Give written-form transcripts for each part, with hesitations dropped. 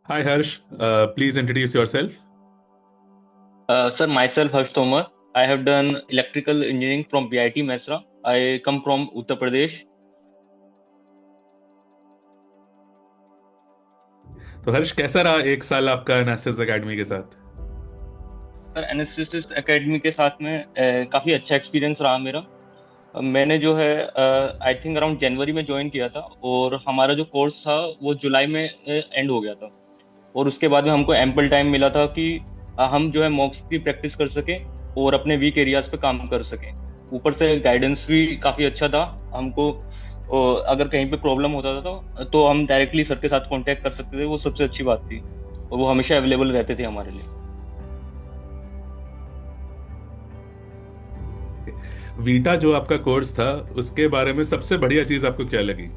Hi Harsh, please introduce yourself. Sir, myself Harsh Tomar. I have done electrical engineering from BIT Mesra. I come from Uttar Pradesh. तो हर्ष कैसा रहा एक साल आपका Anastas academy के साथ? सर, एनएसएस एकेडमी के साथ में काफ़ी अच्छा एक्सपीरियंस रहा मेरा। मैंने जो है आई थिंक अराउंड जनवरी में ज्वाइन किया था और हमारा जो कोर्स था वो जुलाई में एंड हो गया था। और उसके बाद में हमको एम्पल टाइम मिला था कि हम जो है मॉक्स की प्रैक्टिस कर सकें और अपने वीक एरियाज पे काम कर सकें। ऊपर से गाइडेंस भी काफ़ी अच्छा था हमको। अगर कहीं पे प्रॉब्लम होता था तो हम डायरेक्टली सर के साथ कांटेक्ट कर सकते थे, वो सबसे अच्छी बात थी। और वो हमेशा अवेलेबल रहते थे हमारे लिए। वीटा जो आपका कोर्स था उसके बारे में सबसे बढ़िया चीज आपको क्या लगी?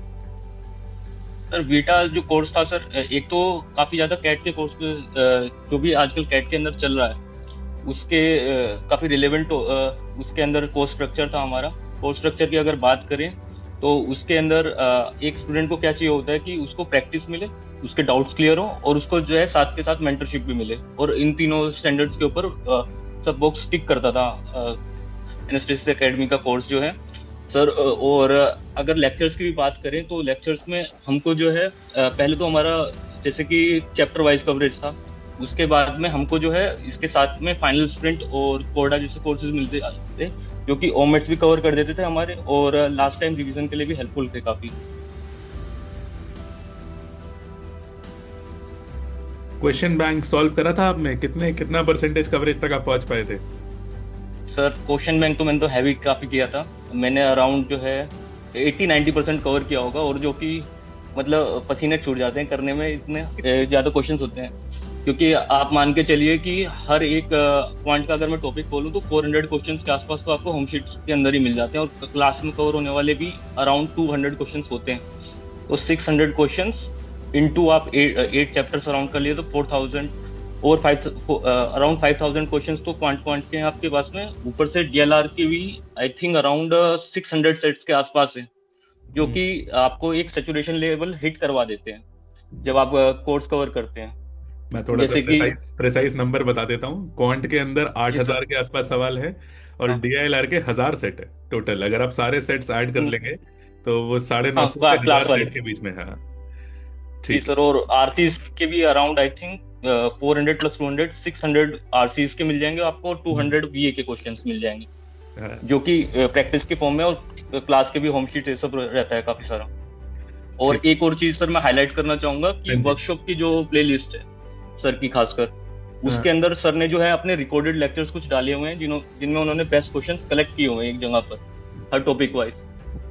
सर, वीटा जो कोर्स था सर, एक तो काफ़ी ज़्यादा कैट के कोर्स पे जो भी आजकल कैट के अंदर चल रहा है उसके काफ़ी रिलेवेंट उसके अंदर कोर्स स्ट्रक्चर था हमारा। कोर्स स्ट्रक्चर की अगर बात करें तो उसके अंदर एक स्टूडेंट को क्या चाहिए होता है कि उसको प्रैक्टिस मिले, उसके डाउट्स क्लियर हो और उसको जो है साथ के साथ मेंटरशिप भी मिले। और इन तीनों स्टैंडर्ड्स के ऊपर सब बॉक्स टिक करता था एनएसटीएस एकेडमी का कोर्स जो है सर। और अगर लेक्चर्स की भी बात करें तो लेक्चर्स में हमको जो है पहले तो हमारा जैसे कि चैप्टर वाइज कवरेज था। उसके बाद में हमको जो है इसके साथ में फाइनल स्प्रिंट और कोडा जैसे कोर्सेज मिलते थे जो कि ओमेट्स भी कवर कर देते थे हमारे, और लास्ट टाइम रिवीजन के लिए भी हेल्पफुल थे काफी। क्वेश्चन बैंक सॉल्व करा था आपने? कितना परसेंटेज कवरेज तक आप पहुंच पाए थे? सर, क्वेश्चन बैंक तो मैंने तो हैवी काफी किया था। मैंने अराउंड जो है 80-90% कवर किया होगा, और जो कि मतलब पसीने छूट जाते हैं करने में, इतने ज्यादा क्वेश्चंस होते हैं। क्योंकि आप मान के चलिए कि हर एक पॉइंट का अगर मैं टॉपिक बोलूँ तो 400 क्वेश्चंस के आसपास तो आपको होम शीट्स के अंदर ही मिल जाते हैं, और क्लास में कवर होने वाले भी अराउंड 200 क्वेश्चंस होते हैं। तो 600 क्वेश्चंस इंटू आप 8 चैप्टर्स अराउंड कर लिए तो 4000, और अराउंड 5000 क्वेश्चंस तो क्वांट क्वांट के हैं आपके पास में। ऊपर से डीएलआर की भी आई थिंक अराउंड 600 सेट्स के आसपास है, जो हम्म, कि आपको एक सेचुरेशन लेवल हिट करवा देते हैं जब आप कोर्स कवर करते हैं। मैं थोड़ा सा जैसे कि प्रेसाइज प्रेसाइज नंबर बता देता हूँ। क्वांट के अंदर आठ जी सर। हजार के आसपास सवाल है और हाँ। डीआईएलआर के 1000 सेट है टोटल। अगर आप सारे सेट्स ऐड कर हम्म, लेंगे तो वो साढ़े नौ हाँ, सौ से क्लास हजार वाले। सेट के बीच में है। हाँ, जी ठीक सर, और आरसीज के भी around I think 400 plus 200, 600 RCs के मिल जाएंगे आपको, और है। 200 वीए के क्वेश्चंस मिल जाएंगे, हाँ, जो कि प्रैक्टिस के फॉर्म में, और क्लास के भी होम शीट ये सब रहता है काफी सारा। और ठीक। एक और चीज सर मैं हाईलाइट करना चाहूंगा कि हाँ जी। वर्कशॉप की जो प्ले लिस्ट है सर की खासकर, हाँ, उसके अंदर सर ने जो है अपने रिकॉर्डेड लेक्चर्स कुछ डाले हुए हैं जिनमें उन्होंने बेस्ट क्वेश्चंस कलेक्ट किए हुए हैं एक जगह पर, हर टॉपिक वाइज।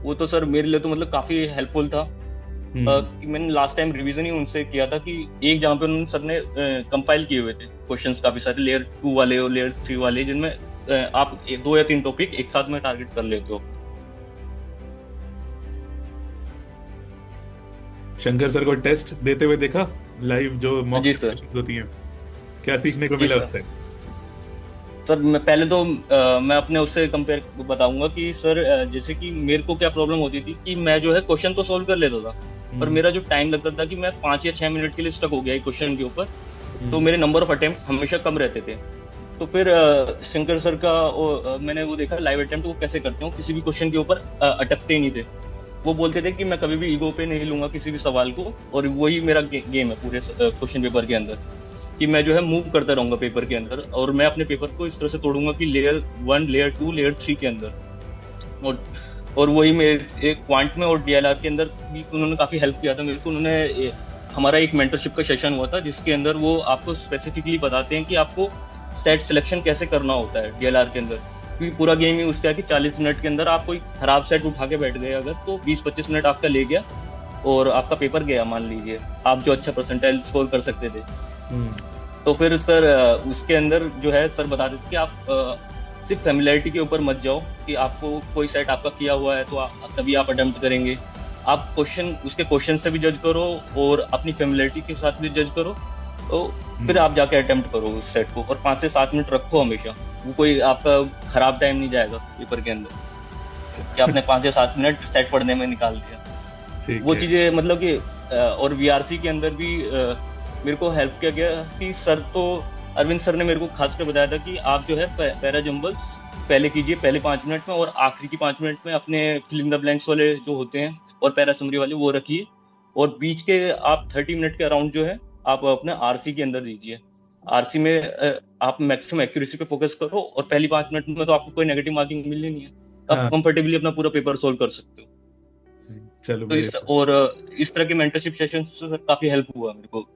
वो तो सर मेरे लिए तो मतलब काफी हेल्पफुल था। हम्म, कि मैंने लास्ट टाइम रिवीजन ही उनसे किया था कि एक जहाँ पे उन्होंने सर ने कंपाइल किए हुए थे क्वेश्चंस काफी सारे, लेयर 2 वाले और लेयर 3 वाले, जिनमें आप 2 या 3 टॉपिक एक साथ में टारगेट कर लेते हो। शंकर सर को टेस्ट देते हुए देखा लाइव, जो मॉक जी सर। सिमुलेशन होती हैं? क्या सीखने को जी मिला सर। उससे? सर, मैं पहले तो मैं अपने उससे कंपेयर बताऊंगा कि सर जैसे कि मेरे को क्या प्रॉब्लम होती थी कि मैं जो है क्वेश्चन तो सोल्व कर लेता था, पर हम्म, मेरा जो टाइम लगता था कि मैं 5 या 6 मिनट के लिए स्टक हो गया एक क्वेश्चन के ऊपर, तो हम्म, मेरे नंबर ऑफ अटेम्प्ट हमेशा कम रहते थे। तो फिर शंकर सर का मैंने वो देखा लाइव अटेम्प्ट वो कैसे करते हो, किसी भी क्वेश्चन के ऊपर अटकते ही नहीं थे। वो बोलते थे कि मैं कभी भी ईगो पे नहीं लूंगा किसी भी सवाल को, और वही मेरा गेम है पूरे क्वेश्चन पेपर के अंदर, कि मैं जो है मूव करता रहूंगा पेपर के अंदर, और मैं अपने पेपर को इस तरह से तोड़ूंगा कि लेयर 1, लेयर 2, लेयर 3 के अंदर। और वही मेरे एक क्वांट में और डीएलआर के अंदर भी उन्होंने काफी हेल्प किया था मेरे को। उन्होंने हमारा एक मेंटरशिप का सेशन हुआ था जिसके अंदर वो आपको स्पेसिफिकली बताते हैं कि आपको सेट सिलेक्शन कैसे करना होता है डीएलआर के अंदर। क्योंकि पूरा गेम ही उसका है कि 40 मिनट के अंदर आप कोई खराब सेट उठा के बैठ गए अगर, तो 20-25 मिनट आपका ले गया और आपका पेपर गया, मान लीजिए आप जो अच्छा परसेंटाइल स्कोर कर सकते थे। हम्म, तो फिर सर उसके अंदर जो है सर बता देते कि आप सिर्फ फेमिलियरिटी के ऊपर मत जाओ कि आपको कोई सेट आपका किया हुआ है तो तभी आप अटेम्प्ट करेंगे। आप क्वेश्चन उसके क्वेश्चन से भी जज करो और अपनी फेमिलियरिटी के साथ भी जज करो, तो फिर हम्म। आप जाके अटेम्प्ट करो उस सेट को, और 5 से 7 मिनट रखो हमेशा। वो कोई आपका खराब टाइम नहीं जाएगा पेपर के अंदर कि आपने 5 या 7 मिनट सेट पढ़ने में निकाल दिया। ठीक वो है। चीजें मतलब कि और वीआरसी के अंदर भी मेरे को हेल्प किया गया कि सर तो अरविंद सर ने मेरे को खास कर बताया था कि आप जो है पैरा जंबल्स पहले कीजिए पहले 5 मिनट में, और आखिरी की 5 मिनट में अपने फिल इन द ब्लैंक्स वाले जो होते हैं और पैरा समरी वाले वो रखिए, और बीच के आप 30 मिनट के अराउंड जो है आप अपने आरसी के अंदर दीजिए। आरसी में आप मैक्सिमम एक्यूरेसी पे फोकस करो, और पहली 5 मिनट में तो आपको कोई नेगेटिव मार्किंग मिलनी नहीं है, तो आप हाँ। कंफर्टेबली अपना पूरा पेपर सोल्व कर सकते हो। चलो तो मेरे इस तरह के मेंटरशिप सेशन से काफी हेल्प हुआ मेरे को।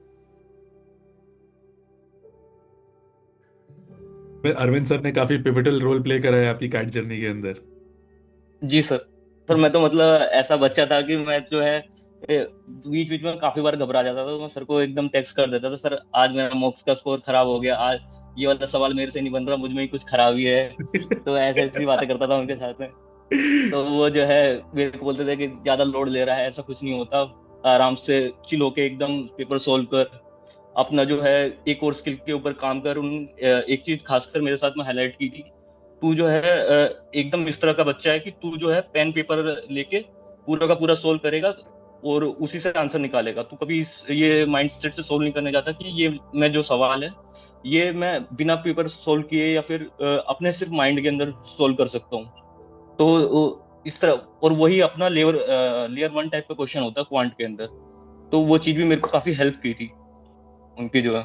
अरविंद सर ने काफी पिवटल रोल प्ले करा है आपकी कैट जर्नी के अंदर। जी सर। सर मैं तो मतलब ऐसा बच्चा था कि मैं जो है बीच बीच में काफी बार घबरा जाता था, तो मैं सर को एकदम टेक्स्ट कर देता था, सर आज मेरा मॉक्स का स्कोर खराब हो गया, आज ये वाला सवाल मेरे से नहीं बन रहा, मुझ में ही कुछ खराबी है। तो ऐसे ऐसी बातें करता था उनके साथ में। तो वो जो है मेरे को बोलते थे कि ज्यादा लोड ले रहा है, ऐसा कुछ नहीं होता, आराम से चिल होके एकदम पेपर सोल्व कर, अपना जो है एक और स्किल के ऊपर काम कर। एक चीज खासकर मेरे साथ में हाईलाइट की थी, तू जो है एकदम इस तरह का बच्चा है कि तू जो है पेन पेपर लेके पूरा का पूरा सोल्व करेगा और उसी से आंसर निकालेगा। तू कभी ये माइंड सेट से सोल्व नहीं करने जाता कि ये मैं जो सवाल है ये मैं बिना पेपर सोल्व किए या फिर अपने सिर्फ माइंड के अंदर सोल्व कर सकता हूँ। तो इस तरह, और वही अपना लेयर 1 टाइप का क्वेश्चन होता है क्वांट के अंदर। तो वो चीज भी मेरे को काफी हेल्प की थी उनकी जो है।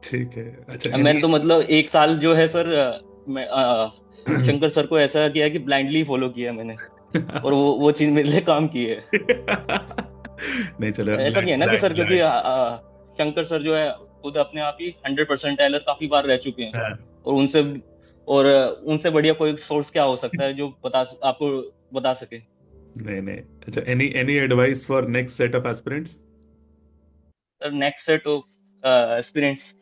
ठीक है। अच्छा मैंने एनी तो मतलब एक साल जो है सर मैं शंकर सर को ऐसा किया कि ब्लाइंडली फॉलो किया मैंने, और वो चीज मेरे लिए काम की है। नहीं चलो यार, ऐसा नहीं ब्लैक है ना कि ब्लैक सर, क्योंकि ब्लैक। शंकर सर जो है खुद अपने आप ही 100% काफी बार रह चुके हैं, और उनसे बढ़िया कोई सोर्स क्या हो सकता है जो आपको बता सके। नहीं नहीं। अच्छा any any advice for next set of aspirants? Sir next set of experience,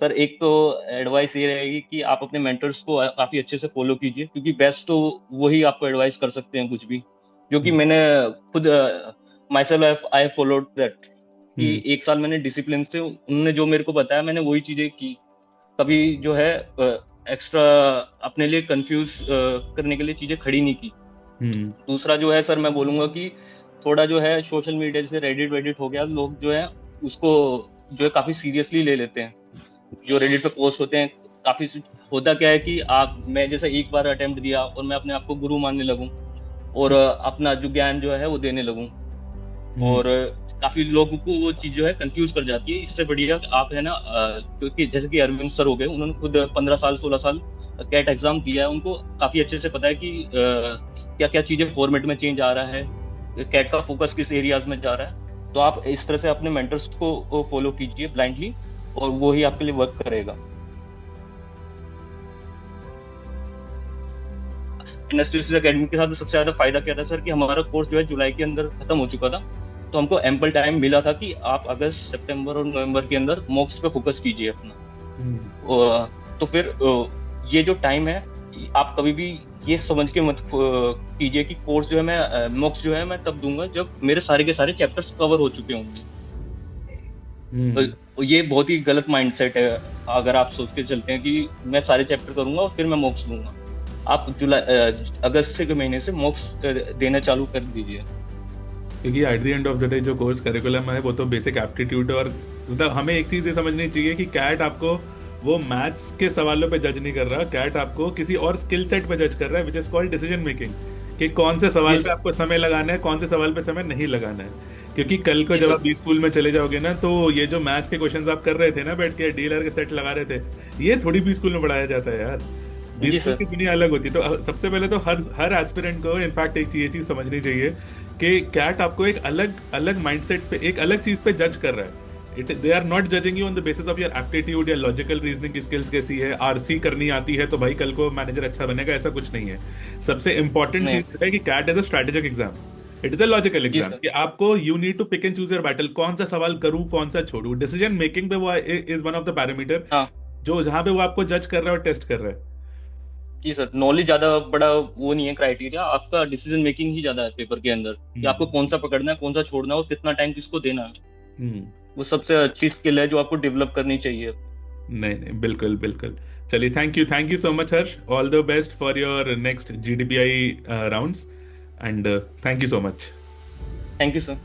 sir एक तो एडवाइस ये रहेगी कि आप अपने मेंटर्स को काफी अच्छे से फॉलो कीजिए, क्योंकि बेस्ट तो वही आपको एडवाइस कर सकते हैं कुछ भी। जो कि मैंने खुद my self I followed that, कि हम्म। एक साल मैंने डिसिप्लिन से उन्होंने जो मेरे को बताया मैंने वही चीजें की। कभी जो है एक्स्ट्रा अपने लिए कंफ्यूज करने के लिए चीजें खड़ी नहीं की। हम्म। दूसरा जो है सर मैं बोलूंगा कि थोड़ा जो है सोशल मीडिया जैसे रेडिट वेडिट हो गया, लोग जो है उसको जो है काफी सीरियसली ले लेते हैं। जो रेडिट पे पोस्ट होते हैं काफी, होता क्या है कि आप मैं जैसे एक बार अटेम्प्ट दिया और मैं अपने आप को गुरु मानने लगूं, और अपना जो ज्ञान जो है वो देने लगूं, हम्म। और काफी लोगों को वो चीज जो है कंफ्यूज कर जाती है। इससे बढ़िया कि आप है ना क्योंकि जैसे कि अरविंद सर हो गए, उन्होंने खुद 15 साल 16 साल कैट एग्जाम दिया है, उनको काफी अच्छे से पता है कि क्या क्या चीजें फॉर्मेट में चेंज आ रहा है, कैट का फोकस किस एरियाज में जा रहा है। तो आप इस तरह से अपने मेंटर्स को फॉलो कीजिए ब्लाइंडली, और वो ही आपके लिए वर्क करेगा। एनएसटीसी अकेडमी के साथ सबसे ज्यादा फायदा क्या था सर, कि हमारा कोर्स जो है जुलाई के अंदर खत्म हो चुका था, तो हमको एम्पल टाइम मिला था कि आप अगस्त सितंबर और नवंबर के अंदर मॉक्स पे फोकस कीजिए अपना। तो फिर ये जो टाइम है आप कभी भी ये समझ के मत कीजिए कि कोर्स जो है मैं मॉक्स जो है मैं तब दूंगा जब मेरे सारे के सारे चैप्टर्स कवर हो चुके होंगे। हम्म। तो ये बहुत ही गलत माइंडसेट है अगर आप सोच के चलते हैं कि मैं सारे चैप्टर करूंगा और फिर मैं मॉक्स दूंगा। आप अगस्त के महीने से मॉक्स देना चालू कर दीजिए। क्योंकि at the end of the day जो कोर्स करिकुलम है वो तो बेसिक एप्टीट्यूड है, और मतलब हमें एक चीज ये समझनी चाहिए कि कैट आपको वो मैथ्स के सवालों पे जज नहीं कर रहा, कैट आपको किसी और स्किल सेट पे जज कर रहा है, which is called decision making. कि कौन से जी सवाल पे सर। आपको समय लगाना है, कौन से सवाल पे समय नहीं लगाना है। क्योंकि कल को जी जब सर। आप बी स्कूल में चले जाओगे ना, तो ये जो मैथ्स के क्वेश्चंस आप कर रहे थे ना बैठ के डीलर के सेट लगा रहे थे, ये थोड़ी बी स्कूल में पढ़ाया जाता है यार। बी जी स्कूल सर। की दुनिया अलग होती है। तो सबसे पहले तो हर हर एस्पिरेंट को इनफैक्ट एक ये चीज समझनी चाहिए कि कैट आपको एक अलग अलग माइंडसेट पे, एक अलग चीज पे जज कर रहा है। They are not judging you on the basis of your aptitude या लॉजिकल रीजनिंग की स्किल्स कैसी है, आरसी करनी आती है तो भाई कल को मैनेजर अच्छा बनेगा, ऐसा कुछ नहीं है। सबसे इंपॉर्टेंट नहीं। चीज है कि CAT is a strategic exam, it is a logical जी एग्जाम, सर। कि आपको you need to pick and choose your battle, कौन सा सवाल करूं कौन सा छोड़ूं। डिसीजन मेकिंग पे वो is one of the parameter हाँ। जो जहां पे वो आपको जज कर रहा है और टेस्ट कर रहा है। जी सर, नॉलेज ज्यादा बड़ा वो नहीं है क्राइटेरिया, आपका डिसीजन मेकिंग ही ज्यादा है पेपर के अंदर, कि आपको हम्म। कौन सा पकड़ना है कौन सा छोड़ना है और कितना टाइम किसको देना है। हम्म। वो सबसे अच्छी स्किल है जो आपको डेवलप करनी चाहिए। नहीं नहीं, बिल्कुल बिल्कुल। चलिए, thank you so much Harsh, all the best for your next GDPI rounds, and thank you so much. Thank you sir.